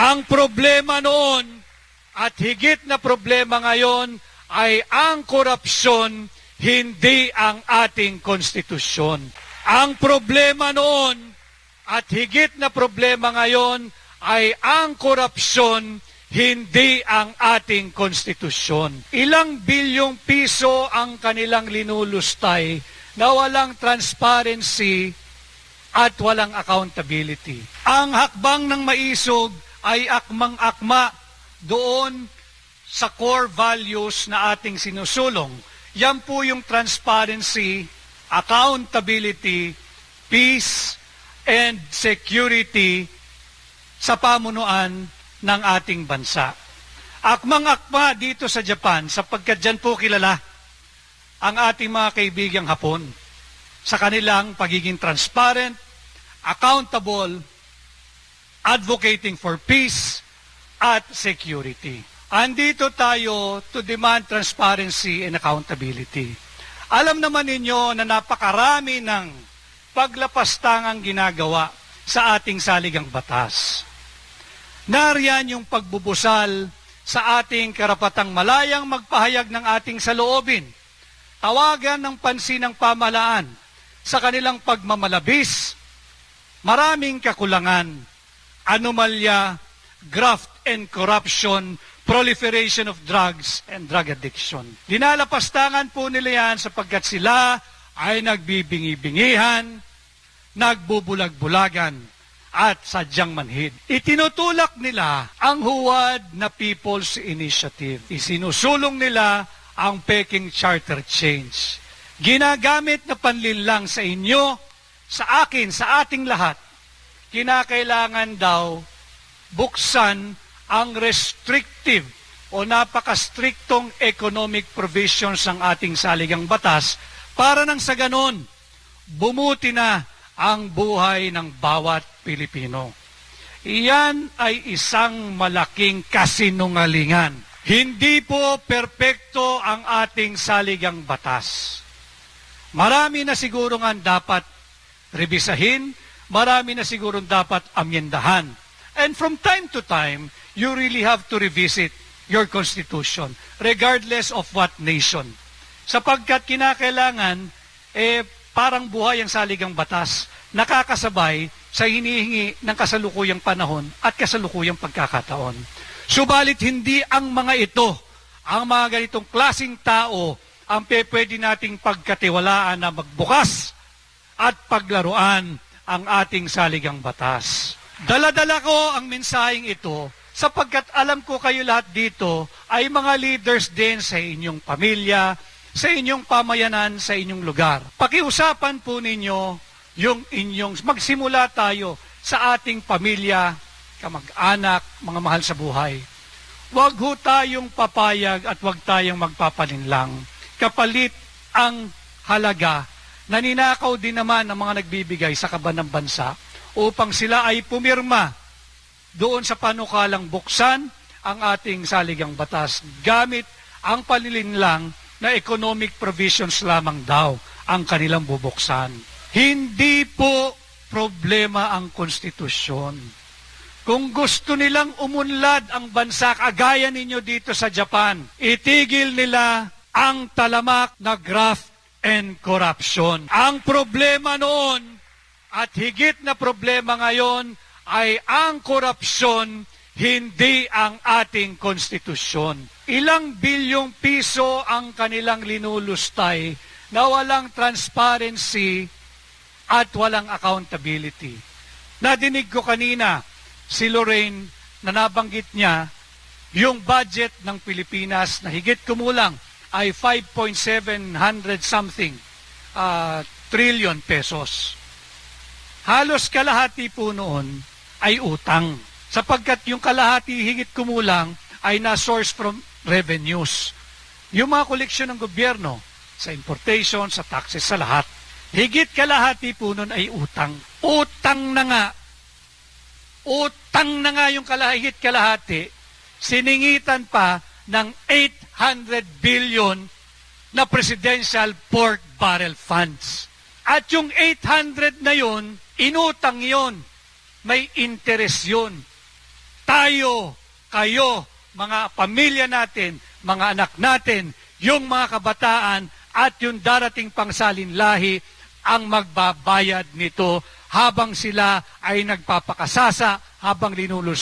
Ang problema noon at higit na problema ngayon ay ang korupsyon, hindi ang ating konstitusyon. Ang problema noon at higit na problema ngayon ay ang korupsyon, hindi ang ating konstitusyon. Ilang bilyong piso ang kanilang linulustay na walang transparency at walang accountability. Ang hakbang ng maisog ay akmang-akma doon sa core values na ating sinusulong. Yan po yung transparency, accountability, peace, and security sa pamunuan ng ating bansa. Akmang-akma dito sa Japan sapagkat dyan po kilala ang ating mga kaibigang Hapon sa kanilang pagiging transparent, accountable, advocating for peace at security. Andito tayo to demand transparency and accountability. Alam naman ninyo na napakarami ng paglapastangang ginagawa sa ating saligang batas. Nariyan yung pagbubusal sa ating karapatang malayang magpahayag ng ating saloobin, tawagan ng pansin ng pamahalaan sa kanilang pagmamalabis, maraming kakulangan, anomalya, graft and corruption, proliferation of drugs and drug addiction. Dinalapastangan po nila yan sapagkat sila ay nagbibingi-bingihan, nagbubulag-bulagan, at sadyang manhid. Itinutulak nila ang huwad na People's Initiative. Isinusulong nila ang Peking Charter Change. Ginagamit na panlinlang sa inyo, sa akin, sa ating lahat. Kinakailangan daw buksan ang restrictive o napaka-striktong economic provisions ng ating saligang batas para nang sa ganon, bumuti na ang buhay ng bawat Pilipino. Iyan ay isang malaking kasinungalingan. Hindi po perpekto ang ating saligang batas. Marami na siguro nga dapat rebisahin, marami na siguro dapat amyendahan. And from time to time, you really have to revisit your constitution, regardless of what nation. Sapagkat kinakailangan, parang buhay ang saligang batas, nakakasabay sa hinihingi ng kasalukuyang panahon at kasalukuyang pagkakataon. Subalit hindi ang mga ito, ang mga ganitong klasing tao, ang pwede nating pagkatiwalaan na magbukas at paglaruan ang ating saligang batas. Dala-dala ko ang mensaheng ito sapagkat alam ko kayo lahat dito ay mga leaders din sa inyong pamilya, sa inyong pamayanan, sa inyong lugar. Pakiusapan po ninyo yung inyong, magsimula tayo sa ating pamilya, kamag-anak, mga mahal sa buhay. Huwag ho tayong papayag at huwag tayong magpapalinlang. Kapalit ang halaga na ninakaw din naman ng mga nagbibigay sa kaban ng bansa upang sila ay pumirma doon sa panukalang buksan ang ating saligang batas gamit ang palilinlang na economic provisions lamang daw ang kanilang bubuksan. Hindi po problema ang konstitusyon. Kung gusto nilang umunlad ang bansa kagaya ninyo dito sa Japan, itigil nila ang talamak na graft and corruption. Ang problema noon at higit na problema ngayon ay ang korupsyon, hindi ang ating konstitusyon. Ilang bilyong piso ang kanilang linulustay na walang transparency at walang accountability. Nadinig ko kanina si Lorraine na nabanggit niya yung budget ng Pilipinas na higit kumulang ay 5.700 something trillion pesos. Halos kalahati po noon ay utang. Sapagkat yung kalahati higit kumulang ay na-source from revenues. Yung mga koleksyon ng gobyerno sa importation, sa taxes, sa lahat. Higit kalahati po noon ay utang. Utang na nga. Utang na nga yung higit kalahati. Siningitan pa ng 800 billion na presidential pork barrel funds. At yung 800 na yon, inutang yon. May interest yun. tayo, kayo, mga pamilya natin, mga anak natin, yung mga kabataan at yung darating pang salinlahi ang magbabayad nito habang sila ay nagpapakasasa, habang linulus